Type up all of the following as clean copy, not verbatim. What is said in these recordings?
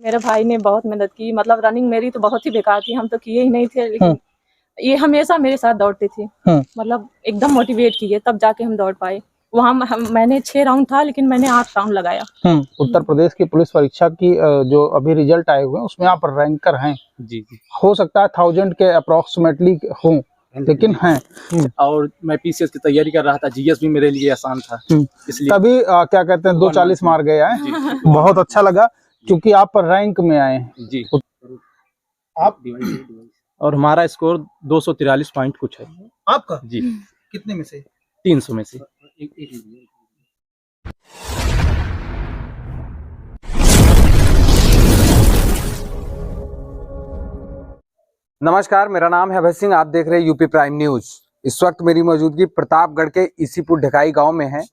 मेरे भाई ने बहुत मेहनत की, मतलब रनिंग मेरी तो बहुत ही बेकार थी, हम तो किए ही नहीं थे, लेकिन ये हमेशा मेरे साथ दौड़ते थे, मतलब एकदम मोटिवेट किए, तब जाके हम दौड़ पाए। वहाँ मैंने 6 राउंड था, लेकिन मैंने 8 राउंड लगाया। उत्तर प्रदेश की पुलिस परीक्षा की जो अभी रिजल्ट आए हुए हैं उसमें आप रैंकर हैं। जी जी, हो सकता है 1000 के अप्रोक्सीमेटली हों, लेकिन हैं। और मैं पीसीएस की तैयारी कर रहा था, जीएस भी मेरे लिए आसान था, इसलिए तभी क्या कहते हैं 240 मार गए हैं। बहुत अच्छा लगा क्योंकि आप रैंक में आए हैं जी। आप। और हमारा स्कोर 243 पॉइंट कुछ है। आपका जी, कितने में से? 300 में से। नमस्कार, मेरा नाम है अभय सिंह। आप देख रहे हैं यूपी प्राइम न्यूज। इस वक्त मेरी मौजूदगी प्रतापगढ़ के इसीपुर ढकाई गांव में है,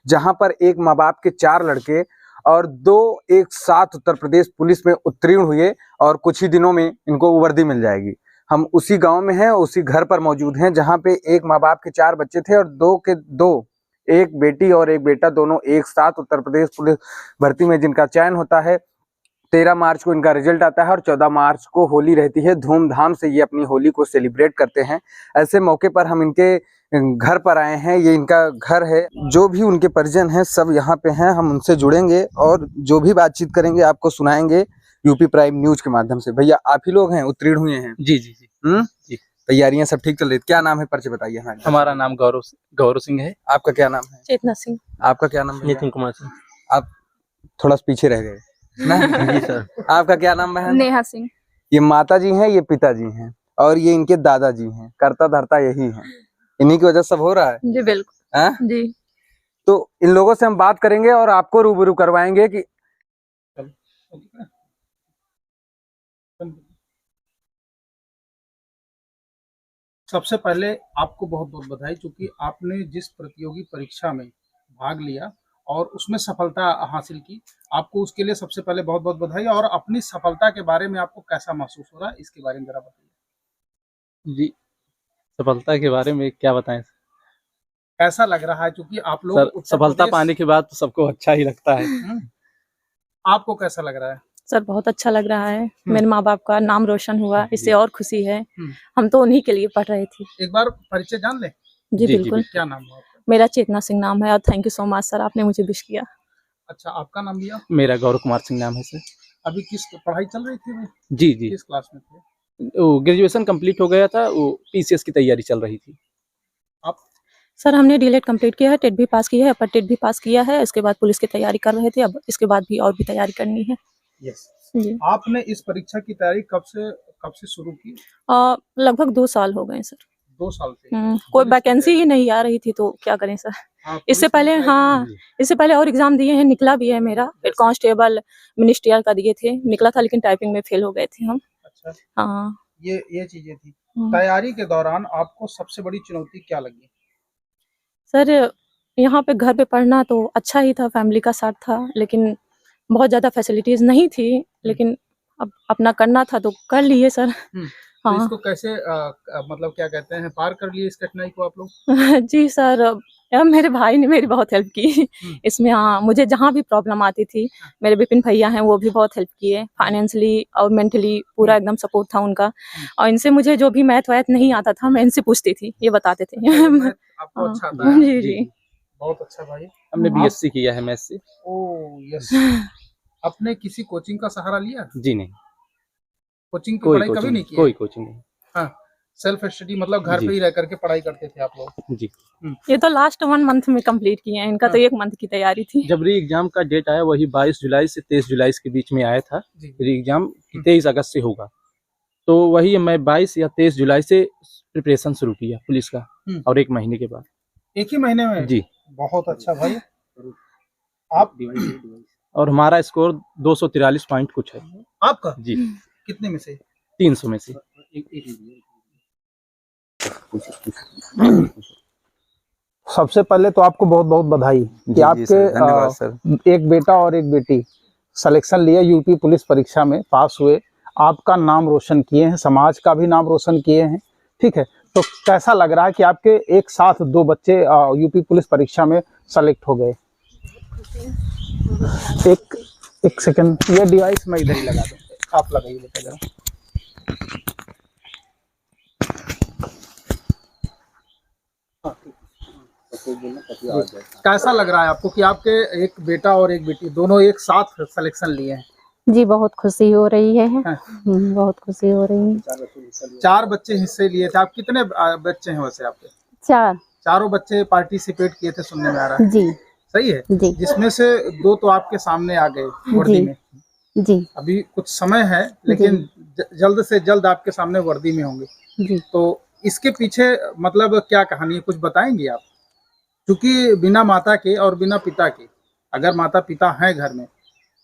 जहां पर एक माँ बाप के 4 लड़के और 2 एक साथ उत्तर प्रदेश पुलिस में उत्तीर्ण हुए और कुछ ही दिनों में इनको वर्दी मिल जाएगी। हम उसी गांव में हैं, उसी घर पर मौजूद हैं जहां पे एक माँ बाप के 4 बच्चे थे और 2 के 2, एक बेटी और एक बेटा, दोनों एक साथ उत्तर प्रदेश पुलिस भर्ती में जिनका चयन होता है। 13 मार्च को इनका रिजल्ट आता है और 14 मार्च को होली रहती है। धूमधाम से ये अपनी होली को सेलिब्रेट करते हैं। ऐसे मौके पर हम इनके घर पर आए हैं। ये इनका घर है। जो भी उनके परिजन हैं सब यहाँ पे हैं। हम उनसे जुड़ेंगे और जो भी बातचीत करेंगे आपको सुनाएंगे यूपी प्राइम न्यूज के माध्यम से। भैया आप ही लोग हैं, उत्तीर्ण हुए हैं? जी जी जी जी। तैयारियां सब ठीक चल रही है? क्या नाम है, परिचय बताइए। हमारा नाम गौरव सिंह है। आपका क्या नाम है? चेतना सिंह। आपका क्या नाम है? नितिन कुमार सिंह। आप थोड़ा पीछे रह गए ना? जी सर। आपका क्या नाम है? नेहा सिंह। ये माता जी हैं, ये पिताजी हैं और ये इनके दादाजी हैं। करता धरता यही है, इन्हीं की वजह से सब हो रहा है। जी बिल्कुल। जी। तो इन लोगों से हम बात करेंगे और आपको रूबरू करवाएंगे कि सबसे पहले आपको बहुत बहुत बधाई, क्योंकि आपने जिस प्रतियोगी परीक्षा में भाग लिया और उसमें सफलता हासिल की, आपको उसके लिए सबसे पहले बहुत बहुत बधाई। और अपनी सफलता के बारे में आपको कैसा महसूस हो रहा है, इसके बारे में जरा बताइए। जी, सफलता के बारे में क्या बताएं कैसा लग रहा है, क्योंकि आप लोग सर? सफलता पाने के बाद तो सबको अच्छा ही लगता है। आपको कैसा लग रहा है? सर बहुत अच्छा लग रहा है। मेरे माँ बाप का नाम रोशन हुआ, इससे और खुशी है। हम तो उन्हीं के लिए पढ़ रहे थे। एक बार परिचय जान ले। जी बिल्कुल। क्या नाम है आपका? मेरा चेतना सिंह नाम है और thank you so much sir, आपने मुझे विश किया। अच्छा, आपका नाम भैया? मेरा गौरव कुमार सिंह नाम है सर। अभी किस पढ़ाई चल रही थी? जी जी, किस क्लास में थे? वो ग्रेजुएशन कंप्लीट हो गया था, वो पीसीएस की तैयारी चल रही थी। आप? सर हमने डीएलएड कंप्लीट किया है, टेट भी पास किया है, अपर टेट भी पास किया है। इसके बाद पुलिस की तैयारी कर रहे थे, अब इसके बाद भी और भी तैयारी करनी है। यस। जी। आपने इस परीक्षा की तैयारी कब से शुरू की? लगभग 2 साल हो गए सर। 2 साल से? कोई वैकेंसी ही नहीं आ रही थी, तो क्या करें सर। इससे पहले और एग्जाम दिए हैं, निकला भी है मेरा। हेड कांस्टेबल मिनिस्ट्रियल का दिए थे, निकला था, लेकिन टाइपिंग में फेल हो गए थे हम। अच्छा। हाँ, ये चीजें थी। तैयारी के दौरान आपको सबसे बड़ी चुनौती क्या लगी? सर यहाँ पे घर पे पढ़ना तो अच्छा ही था, फैमिली का साथ था, लेकिन बहुत ज़्यादा फैसिलिटीज नहीं थी। लेकिन अब अपना करना था तो कर लिए सर। तो इसको कैसे मतलब क्या कहते हैं, पार कर लिए इस कठिनाई को आप लोग? जी सर, मेरे भाई ने मेरी बहुत हेल्प की इसमें। हाँ, मुझे जहाँ भी प्रॉब्लम आती थी, मेरे विपिन भैया हैं, वो भी बहुत हेल्प किए। फाइनेंशियली और मेंटली पूरा एकदम सपोर्ट था उनका। और इनसे मुझे जो भी मैथ वैथ नहीं आता था, मैं इनसे पूछती थी, ये बताते थे। आपको अच्छा आता है? जी जी, बहुत अच्छा भाई। हमने बीएससी किया है मैथ से। Oh yes. आपने किसी कोचिंग का सहारा लिया? जी नहीं, कोचिंग की पढ़ाई कभी नहीं की? कोई कोचिंग नहीं। हाँ, सेल्फ स्टडी, मतलब घर पे ही रह करके पढ़ाई करते थे आप लोग? जी। ये तो लास्ट 1 मंथ में कंप्लीट किए हैं, इनका तो 1 मंथ की तैयारी थी। जब री एग्जाम का डेट आया वही 22 जुलाई से 23 जुलाई के बीच में आया था। री एग्जाम 23 अगस्त से होगा, तो वही मैं 22 या 23 जुलाई से प्रिपरेशन शुरू किया पुलिस का। और 1 महीने के बाद। 1 ही महीने में? जी। बहुत अच्छा भाई। आप? और हमारा स्कोर 243 पॉइंट कुछ है। आपका? जी। कितने में से? 300 में से। सबसे पहले तो आपको बहुत बहुत बधाई कि आपके एक बेटा और एक बेटी सिलेक्शन लिया, यूपी पुलिस परीक्षा में पास हुए, आपका नाम रोशन किए हैं, समाज का भी नाम रोशन किए हैं। ठीक है, तो कैसा लग रहा है कि आपके एक साथ 2 बच्चे यूपी पुलिस परीक्षा में सेलेक्ट हो गए? एक सेकंड, ये डिवाइस मैं इधर ही लगा दूँ, आप लगाइए बेटा जरा। कैसा लग रहा है आपको कि आपके एक बेटा और एक बेटी दोनों एक साथ सिलेक्शन लिए हैं? जी बहुत खुशी हो रही है। हाँ। बहुत खुशी हो रही है। 4 बच्चे हिस्से लिए थे। आप कितने बच्चे हैं वैसे आपके? 4। चारों बच्चे पार्टिसिपेट किए थे, सुनने में आ रहा है। जी सही है जी जिसमें से 2 तो आपके सामने आ गए वर्दी में। जी अभी कुछ समय है लेकिन जल्द से जल्द आपके सामने वर्दी में होंगे। जी। तो इसके पीछे मतलब क्या कहानी है, कुछ बताएंगे आप? क्योंकि बिना माता के और बिना पिता के, अगर माता पिता हैं घर में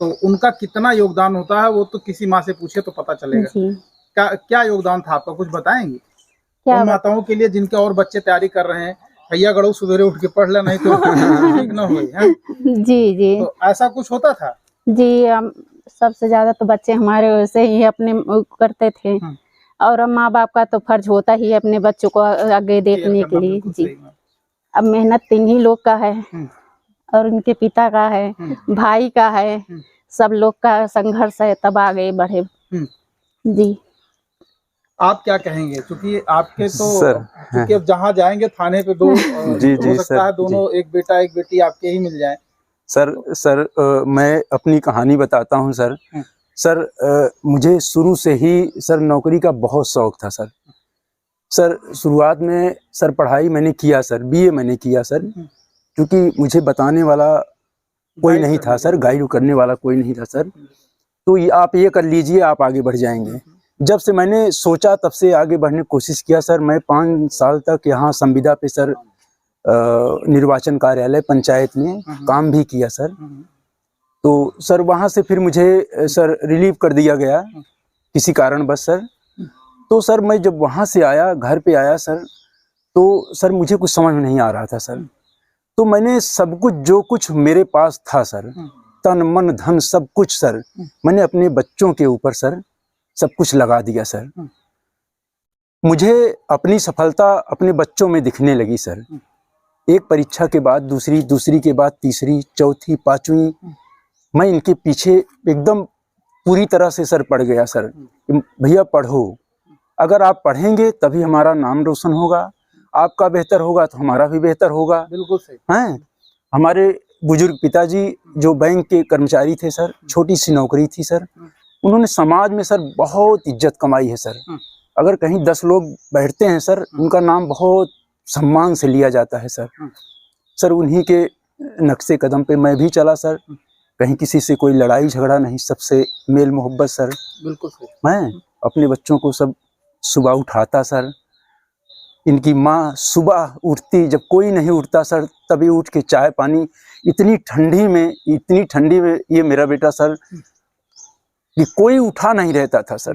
तो उनका कितना योगदान होता है वो तो किसी माँ से पूछे तो पता चलेगा। जी। क्या क्या योगदान था आपका, कुछ बताएंगे? क्या उन माताओं के लिए जिनके और बच्चे तैयारी कर रहे हैं, भैया गड़ो सवेरे उठ के पढ़ ले नहीं तो ठीक ना होए हैं। जी जी तो ऐसा कुछ होता था? जी। हम सबसे ज्यादा तो बच्चे हमारे वैसे ही अपने करते थे, और माँ बाप का तो फर्ज होता ही है अपने बच्चों को आगे देखने के लिए। जी अब मेहनत 3 ही लोग का है, और उनके पिता का है, भाई का है, सब लोग का संघर्ष है, तब आगे बढ़े। जी आप क्या कहेंगे? क्योंकि आपके तो सर, क्योंकि अब जहाँ जाएंगे थाने पे 2 जी, हो जी, सकता सर, है दोनों एक बेटा एक बेटी आपके ही मिल जाए। सर मैं अपनी कहानी बताता हूँ सर। सर मुझे शुरू से ही सर नौकरी का बहुत शौक था सर। सर शुरुआत में सर पढ़ाई मैंने किया सर, बीए मैंने किया सर, क्योंकि मुझे बताने वाला कोई नहीं था सर, गाइड करने वाला कोई नहीं था सर। तो आप ये कर लीजिए, आप आगे बढ़ जाएंगे। जब से मैंने सोचा तब से आगे बढ़ने की कोशिश किया सर। मैं 5 साल तक यहाँ संविदा पे सर निर्वाचन कार्यालय पंचायत में काम भी किया सर। तो सर वहाँ से फिर मुझे सर रिलीव कर दिया गया किसी कारणवश सर। तो सर मैं जब वहाँ से आया, घर पे आया सर, तो सर मुझे कुछ समझ में नहीं आ रहा था सर। तो मैंने सब कुछ जो कुछ मेरे पास था सर, तन मन धन सब कुछ सर, मैंने अपने बच्चों के ऊपर सर सब कुछ लगा दिया सर। मुझे अपनी सफलता अपने बच्चों में दिखने लगी सर। एक परीक्षा के बाद दूसरी, दूसरी के बाद तीसरी, चौथी, 5वीं, मैं इनके पीछे एकदम पूरी तरह से सर पड़ गया सर। भैया पढ़ो, अगर आप पढ़ेंगे तभी हमारा नाम रोशन होगा, आपका बेहतर होगा तो हमारा भी बेहतर होगा। बिल्कुल सही हैं। हमारे बुजुर्ग पिताजी जो बैंक के कर्मचारी थे सर, छोटी सी नौकरी थी सर, उन्होंने समाज में सर बहुत इज्जत कमाई है सर। अगर कहीं 10 लोग बैठते हैं सर, उनका नाम बहुत सम्मान से लिया जाता है सर। सर उन्हीं के नक्शे कदम पे मैं भी चला सर। कहीं किसी से कोई लड़ाई झगड़ा नहीं, सबसे मेल मोहब्बत सर। बिल्कुल सही। मैं अपने बच्चों को सब सुबह उठाता सर। इनकी माँ सुबह उठती, जब कोई नहीं उठता सर तभी उठ के चाय पानी, इतनी ठंडी में ये मेरा बेटा सर कि कोई उठा नहीं रहता था सर,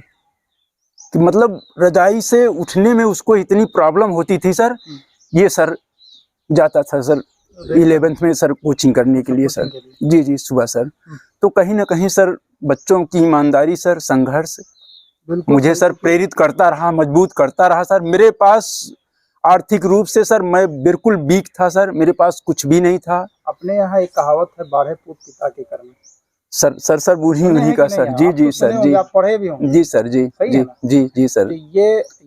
कि मतलब रजाई से उठने में उसको इतनी प्रॉब्लम होती थी सर। ये सर जाता था सर 11th में सर कोचिंग करने के लिए सर। जी जी सुबह सर। तो कहीं ना कहीं सर बच्चों की ईमानदारी सर, संघर्ष मुझे सर प्रेरित करता रहा, मजबूत करता रहा सर। मेरे पास आर्थिक रूप से सर मैं बिल्कुल वीक था सर, मेरे पास कुछ भी नहीं था। अपने यहाँ एक कहावत है, 12 पूत पिता के कर्म। सर बूढ़ी उन्हीं का सर। जी जी सर जी। आप पढ़े भी होंगे। जी सर जी जी जी जी सर। तो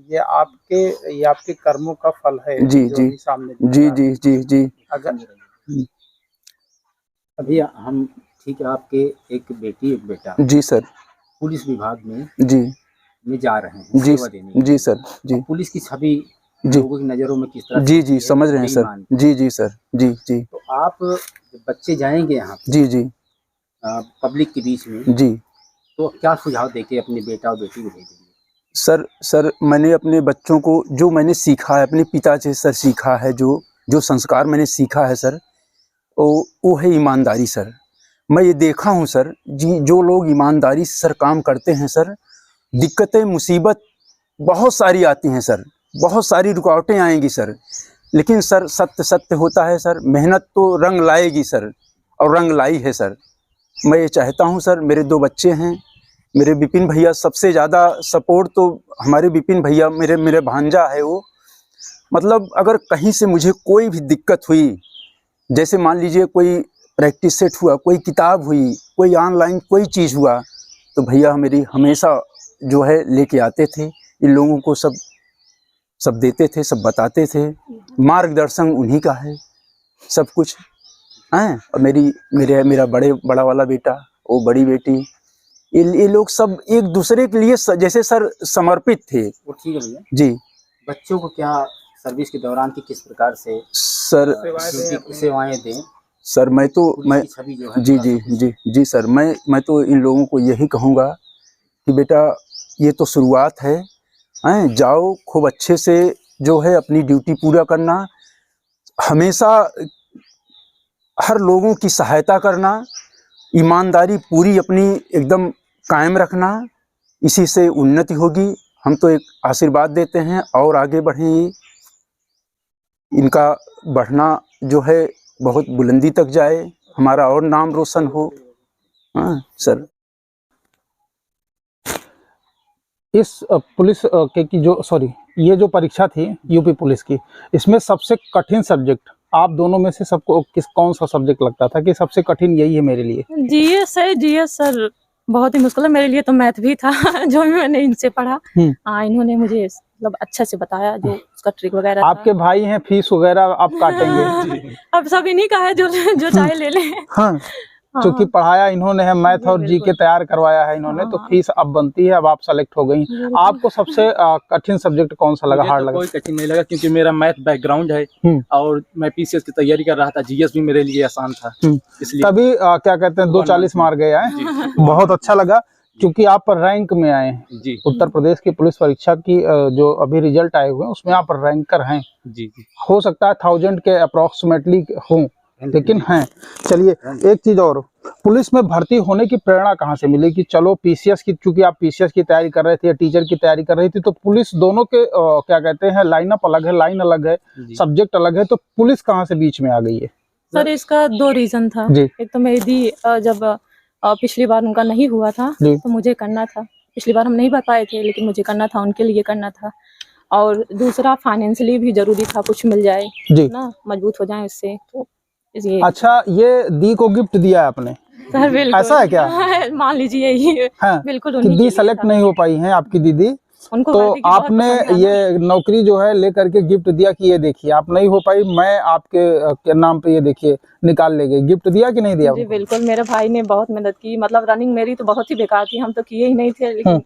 ये आपके कर्मों का फल है। जी जी सामने जी जी जी जी। अगर अभी हम ठीक है, आपके एक बेटी एक बेटा जी सर पुलिस विभाग में जी जा रहे हैं जी सेवा देने के जी लिए। सर जी। पुलिस की छवि जी लोगों की नजरों में किस तरह जी जी समझ रहे हैं सर। जी जी सर जी जी। तो आप जब बच्चे जाएंगे यहाँ जी जी पब्लिक के बीच में, जी, तो क्या सुझाव देके अपने बेटा और बेटी को भेजेंगे? सर मैंने अपने बच्चों को जो मैंने सीखा है अपने पिता से सर सीखा है, जो संस्कार मैंने सीखा है सर, वो है ईमानदारी सर। मैं ये देखा हूँ सर जी, जो लोग ईमानदारी से सर काम करते हैं सर, दिक्कतें मुसीबत बहुत सारी आती हैं सर, बहुत सारी रुकावटें आएंगी सर, लेकिन सर सत्य होता है सर। मेहनत तो रंग लाएगी सर, और रंग लाई है सर। मैं ये चाहता हूँ सर, मेरे 2 बच्चे हैं, मेरे विपिन भैया सबसे ज़्यादा सपोर्ट तो हमारे विपिन भैया, मेरे भांजा है वो। मतलब अगर कहीं से मुझे कोई भी दिक्कत हुई, जैसे मान लीजिए कोई प्रैक्टिस सेट हुआ, कोई किताब हुई, कोई ऑनलाइन कोई चीज़ हुआ तो भैया मेरी हमेशा जो है लेके आते थे, इन लोगों को सब देते थे, सब बताते थे, मार्गदर्शन उन्हीं का है सब कुछ हैं। और मेरा बड़ा वाला बेटा, वो बड़ी बेटी, ये लोग सब एक दूसरे के लिए जैसे सर समर्पित थे। वो ठीक है भैया। जी। बच्चों को क्या सर्विस के दौरान की किस प्रकार से सर सेवाएं दें? सर मैं पुलिस की छवि जो है जी सर, मैं तो इन लोगों को यही कहूँगा कि बेटा ये तो शुरुआत है, हैं, जाओ खूब अच्छे से जो है अपनी ड्यूटी पूरा करना, हमेशा हर लोगों की सहायता करना, ईमानदारी पूरी अपनी एकदम कायम रखना, इसी से उन्नति होगी। हम तो एक आशीर्वाद देते हैं और आगे बढ़ें, इनका बढ़ना जो है बहुत बुलंदी तक जाए, हमारा और नाम रोशन हो। हाँ सर। इस पुलिस के की जो ये जो परीक्षा थी यूपी पुलिस की, इसमें सबसे कठिन सब्जेक्ट आप दोनों में से सबको कौन सा सब्जेक्ट लगता था कि सबसे कठिन यही है मेरे लिए? जीएस है। जीएस सर बहुत ही मुश्किल है मेरे लिए, तो मैथ भी था जो भी मैंने इनसे पढ़ा। इन्होंने मुझे मतलब अच्छा से बताया जो उसका ट्रिक वगैरह। आपके भाई हैं, फीस वगैरह आप काटेंगे? अब सब इन्हीं का है, जो चाहे ले ले। हाँ, क्योंकि पढ़ाया इन्होंने है, मैथ और जीके तैयार करवाया है इन्होंने, तो फीस अब बनती है। अब आप सेलेक्ट हो गई। आपको सबसे कठिन सब्जेक्ट कौन सा लगा, हार्ड लगा? कोई कठिन नहीं लगा, क्योंकि मेरा मैथ बैकग्राउंड है और मैं पीसीएस की तैयारी कर रहा था। जीएस भी मेरे लिए आसान था, इसलिए तभी क्या कहते हैं 240 मार गए हैं। बहुत अच्छा लगा, क्योंकि आप रैंक में आए हैं। जी। उत्तर प्रदेश की पुलिस परीक्षा की जो अभी रिजल्ट आए हुए हैं उसमें आप रैंकर हैं। जी। हो सकता है 1000 के अप्रोक्सीमेटली हों, लेकिन हैं। चलिए, एक चीज और, पुलिस में भर्ती होने की प्रेरणा कहाँ से मिली कि चलो पीसीएस की, चूंकि आप पीसीएस की तैयारी कर रहे थे या टीचर की तैयारी कर रही थी, तो पुलिस दोनों के क्या कहते हैं लाइनअप अलग है, लाइन अलग है, सब्जेक्ट अलग है, तो पुलिस कहाँ से बीच में आ गई है? सर इसका 2 रीजन था। एक तो मेरी दी जब पिछली बार उनका नहीं हुआ था तो मुझे करना था। पिछली बार हम नहीं भर पाए थे, लेकिन मुझे करना था, उनके लिए करना था। और दूसरा फाइनेंशियली भी जरूरी था, कुछ मिल जाए ना, मजबूत हो जाए उससे, तो इसलिए। अच्छा, ये दी को गिफ्ट दिया है आपने? सर बिल्कुल। ऐसा है क्या? मान लीजिए ये। हाँ, बिल्कुल। दी सेलेक्ट नहीं हो पाई हैं आपकी दीदी, उनको तो आपने ये नौकरी जो है लेकर के गिफ्ट दिया कि ये देखिए आप नहीं हो पाई, मैं आपके नाम पे ये देखिए निकाल ले गई। गिफ्ट दिया कि नहीं दिया? जी बिल्कुल, मेरे भाई ने बहुत मेहनत की। मतलब रनिंग मेरी तो बहुत ही बेकार थी, हम तो किए ही नहीं थे, लेकिन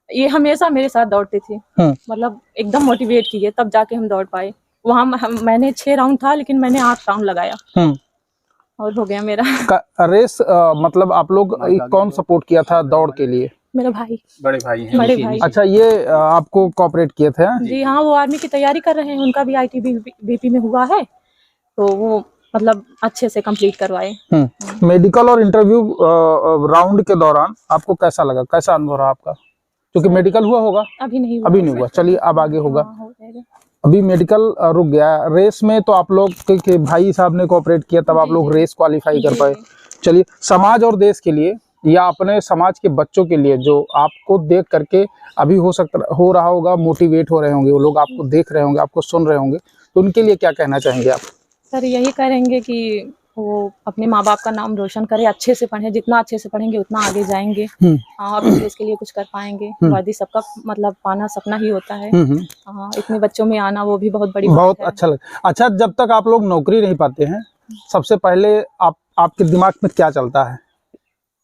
ये हमेशा मेरे साथ दौड़ते थे। मतलब एकदम मोटिवेट किए, तब जाके हम दौड़ पाए। वहाँ मैंने 6 राउंड था, लेकिन मैंने 8 राउंड लगाया और हो गया मेरा रेस। मतलब आप लोग कौन सपोर्ट किया था दौड़ के लिए? मेरा भाई, बड़े भाई हैं। बड़े भाई। अच्छा, ये आपको कोऑपरेट किए थे? जी हाँ, वो आर्मी की तैयारी कर रहे हैं, उनका भी आईटीबीपी में हुआ है, तो वो मतलब अच्छे से कंप्लीट करवाए। मेडिकल और इंटरव्यू राउंड के दौरान आपको कैसा लगा, कैसा अनुभव रहा आपका? क्योंकि मेडिकल हुआ होगा? अभी नहीं हुआ। चलिए, अब आगे होगा। हो जाएगा। अभी मेडिकल रुक गया। रेस में तो आप लोग के भाई साहब ने कोऑपरेट किया, तब आप लोग रेस क्वालिफाई कर पाए। चलिए, समाज और देश के लिए या अपने समाज के बच्चों के लिए जो आपको देख करके अभी हो रहा होगा, मोटिवेट हो रहे होंगे, वो लोग आपको देख रहे होंगे, आपको सुन रहे होंगे, तो उनके लिए क्या कहना चाहेंगे आप? सर यही करेंगे कि वो अपने माँ बाप का नाम रोशन करे, अच्छे से पढ़े, जितना अच्छे से पढ़ेंगे उतना आगे जाएंगे और देश के लिए कुछ कर पाएंगे। वर्दी सबका मतलब पाना सपना ही होता है। इतने बच्चों में आना वो भी बहुत बड़ी बहुत अच्छा लगा। अच्छा, जब तक आप लोग नौकरी नहीं पाते हैं, सबसे पहले आपके दिमाग में क्या चलता है?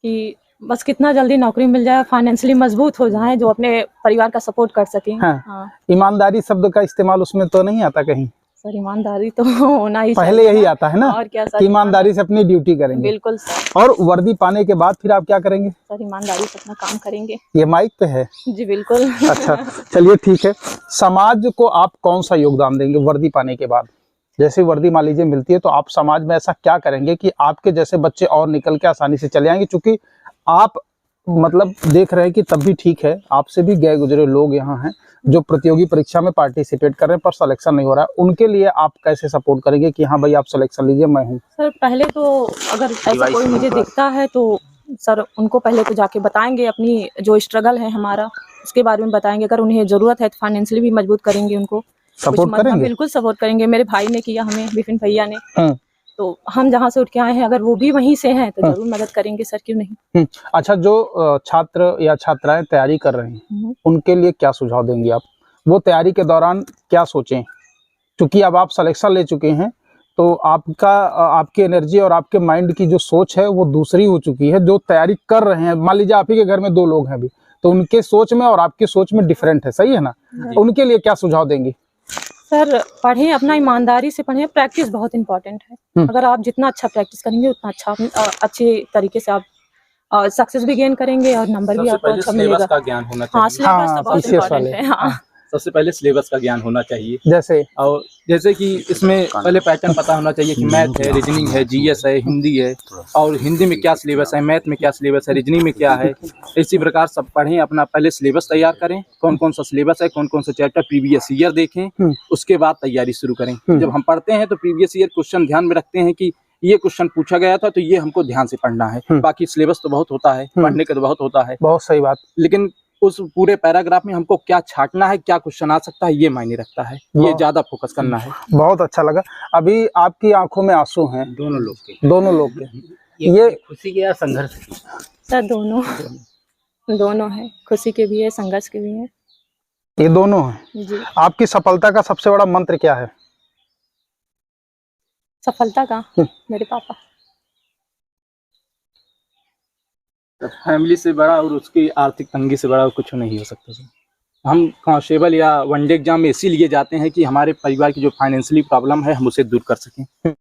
कि बस कितना जल्दी नौकरी मिल जाए, फाइनेंशियली मजबूत हो जाए, जो अपने परिवार का सपोर्ट कर सकें। ईमानदारी शब्द का इस्तेमाल उसमें तो नहीं आता कहीं? सर ईमानदारी तो होना ही पहले यही आता है ना, और क्या सर, ईमानदारी से अपनी ड्यूटी करेंगे। बिल्कुल सर। और वर्दी पाने के बाद फिर आप क्या करेंगे? सर ईमानदारी से अपना काम करेंगे। ये माइक पे है? जी बिल्कुल। अच्छा, चलिए ठीक है। समाज को आप कौन सा योगदान देंगे वर्दी पाने के बाद? जैसे वर्दी मान लीजिए मिलती है, तो आप समाज में ऐसा क्या करेंगे कि आपके जैसे बच्चे और निकल के आसानी से चले आएंगे? क्योंकि आप मतलब देख रहे हैं कि तब भी ठीक है, आपसे भी गए गुजरे लोग यहाँ हैं जो प्रतियोगी परीक्षा में पार्टिसिपेट कर रहे हैं पर सिलेक्शन नहीं हो रहा है, उनके लिए आप कैसे सपोर्ट करेंगे कि हाँ भाई आप सिलेक्शन लीजिए, मैं हूँ? सर पहले तो अगर ऐसा कोई मुझे दिखता है तो सर उनको पहले तो जाके बताएंगे, अपनी जो स्ट्रगल है हमारा उसके बारे में बताएंगे। अगर उन्हें जरूरत है तो फाइनेंशियली भी मजबूत करेंगे, उनको सपोर्ट करेंगे। बिल्कुल सपोर्ट करेंगे। मेरे भाई ने किया हमें, विपिन भैया ने, तो हम जहाँ से उठ के आए हैं, अगर वो भी वहीं से हैं तो जरूर मदद करेंगे सर, क्यों नहीं। अच्छा, जो छात्र या छात्राएं तैयारी कर रहे हैं उनके लिए क्या सुझाव देंगे आप? वो तैयारी के दौरान क्या सोचें? क्योंकि अब आप सिलेक्शन ले चुके हैं तो आपकी एनर्जी और आपके माइंड की जो सोच है वो दूसरी हो चुकी है। जो तैयारी कर रहे हैं, मान लीजिए आप ही के घर में 2 लोग हैं अभी, तो उनके सोच में और आपकी सोच में डिफरेंट है, सही है ना? उनके लिए क्या सुझाव देंगे? सर पढ़ें, अपना ईमानदारी से पढ़ें, प्रैक्टिस बहुत इंपॉर्टेंट है। अगर आप जितना अच्छा प्रैक्टिस करेंगे उतना अच्छा अच्छे तरीके से आप सक्सेस भी गेन करेंगे और नंबर भी आपको अच्छा मिलेगा। का ज्ञान होना हाँ, चाहिए। सिलेबस तो बहुत इम्पोर्टेंट है। हाँ, सबसे पहले सिलेबस का ज्ञान होना चाहिए। जैसे कि इसमें पहले पैटर्न पता होना चाहिए कि मैथ है, रीजनिंग है, जीएस है, हिंदी है, और हिंदी में क्या सिलेबस है, मैथ में क्या सिलेबस है, रीजनिंग में क्या है। इसी प्रकार सब पढ़ें, अपना पहले सिलेबस तैयार करें, कौन कौन सा सिलेबस है, कौन कौन सा चैप्टर प्रीवियस ईयर देखें, उसके बाद तैयारी शुरू करें। जब हम पढ़ते हैं तो प्रीवियस ईयर क्वेश्चन ध्यान में रखते हैं कि ये क्वेश्चन पूछा गया था तो ये हमको ध्यान से पढ़ना है। बाकी सिलेबस तो बहुत होता है, पढ़ने का तो बहुत होता है, बहुत सही बात, लेकिन उस पूरे पैराग्राफ में हमको क्या छांटना है, क्या क्वेश्चन आ सकता है, ये मायने रखता है। ये ज्यादा फोकस करना है। बहुत अच्छा लगा। अभी आपकी आंखों में आंसू हैं दोनों लोग के। ये खुशी के या संघर्ष की? सर दोनों है, खुशी के भी है, संघर्ष के भी है। ये दोनों हैं जी। आपकी सफलता का सबसे बड़ा मंत्र क्या है? सफलता का मेरे पापा। फैमिली से बड़ा और उसकी आर्थिक तंगी से बड़ा कुछ नहीं हो सकता सर। हम कांस्टेबल या वनडे एग्जाम में इसीलिए जाते हैं कि हमारे परिवार की जो फाइनेंशियली प्रॉब्लम है हम उसे दूर कर सकें।